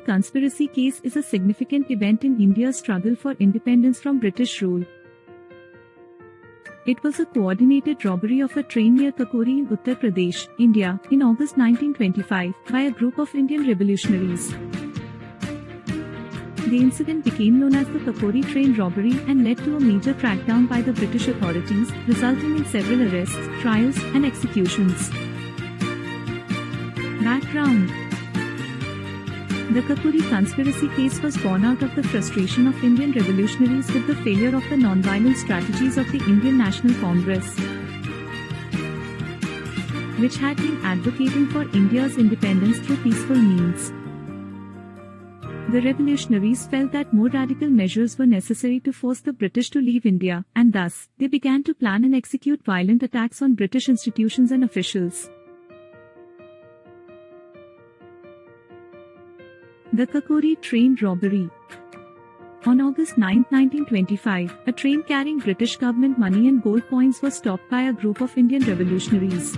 Kakori Conspiracy Case is a significant event in India's struggle for independence from British rule. It was a coordinated robbery of a train near Kakori in Uttar Pradesh, India, in August 1925, by a group of Indian revolutionaries. The incident became known as the Kakori train robbery and led to a major crackdown by the British authorities, resulting in several arrests, trials, and executions. Background: the Kakori Conspiracy Case was born out of the frustration of Indian revolutionaries with the failure of the non-violent strategies of the Indian National Congress, which had been advocating for India's independence through peaceful means. The revolutionaries felt that more radical measures were necessary to force the British to leave India, and thus, they began to plan and execute violent attacks on British institutions and officials. The Kakori train robbery. On August 9, 1925, a train carrying British government money and gold coins was stopped by a group of Indian revolutionaries.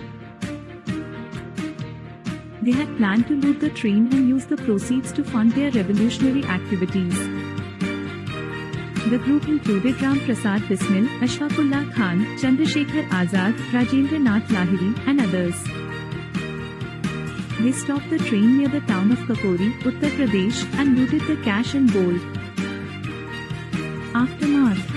They had planned to loot the train and use the proceeds to fund their revolutionary activities. The group included Ram Prasad Bismil, Ashfaqullah Khan, Chandrasekhar Azad, Rajendra Nath Lahiri, and others. They stopped the train near the town of Kakori, Uttar Pradesh, and looted the cash and gold. Aftermath: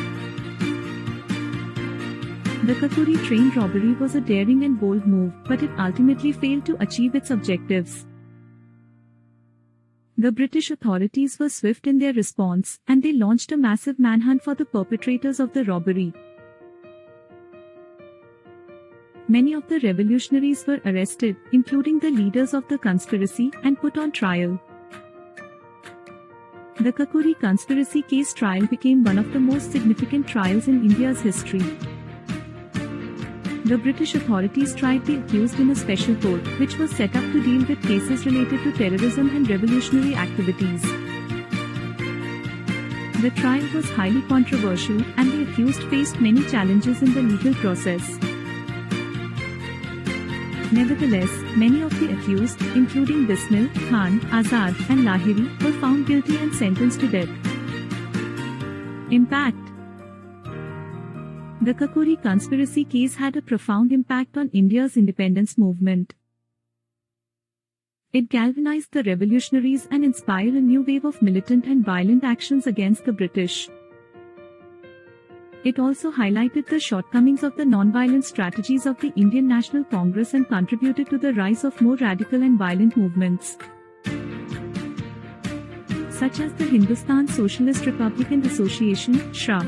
the Kakori train robbery was a daring and bold move, but it ultimately failed to achieve its objectives. The British authorities were swift in their response, and they launched a massive manhunt for the perpetrators of the robbery. Many of the revolutionaries were arrested, including the leaders of the conspiracy, and put on trial. The Kakori Conspiracy Case trial became one of the most significant trials in India's history. The British authorities tried the accused in a special court, which was set up to deal with cases related to terrorism and revolutionary activities. The trial was highly controversial, and the accused faced many challenges in the legal process. Nevertheless, many of the accused, including Bismil, Khan, Azad, and Lahiri, were found guilty and sentenced to death. Impact: the Kakori Conspiracy Case had a profound impact on India's independence movement. It galvanized the revolutionaries and inspired a new wave of militant and violent actions against the British. It also highlighted the shortcomings of the non-violent strategies of the Indian National Congress and contributed to the rise of more radical and violent movements, such as the Hindustan Socialist Republican Association (SHRA).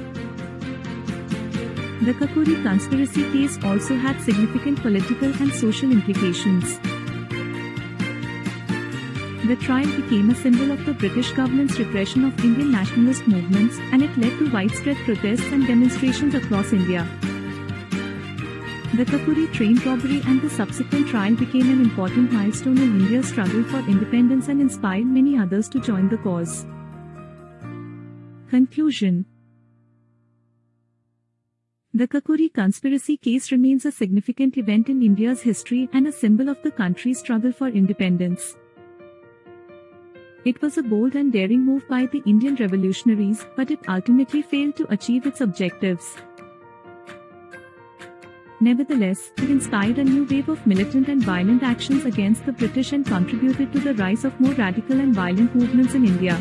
The Kakori Conspiracy Case also had significant political and social implications. The trial became a symbol of the British government's repression of Indian nationalist movements, and it led to widespread protests and demonstrations across India. The Kakori train robbery and the subsequent trial became an important milestone in India's struggle for independence and inspired many others to join the cause. Conclusion: the Kakori Conspiracy Case remains a significant event in India's history and a symbol of the country's struggle for independence. It was a bold and daring move by the Indian revolutionaries, but it ultimately failed to achieve its objectives. Nevertheless, it inspired a new wave of militant and violent actions against the British and contributed to the rise of more radical and violent movements in India.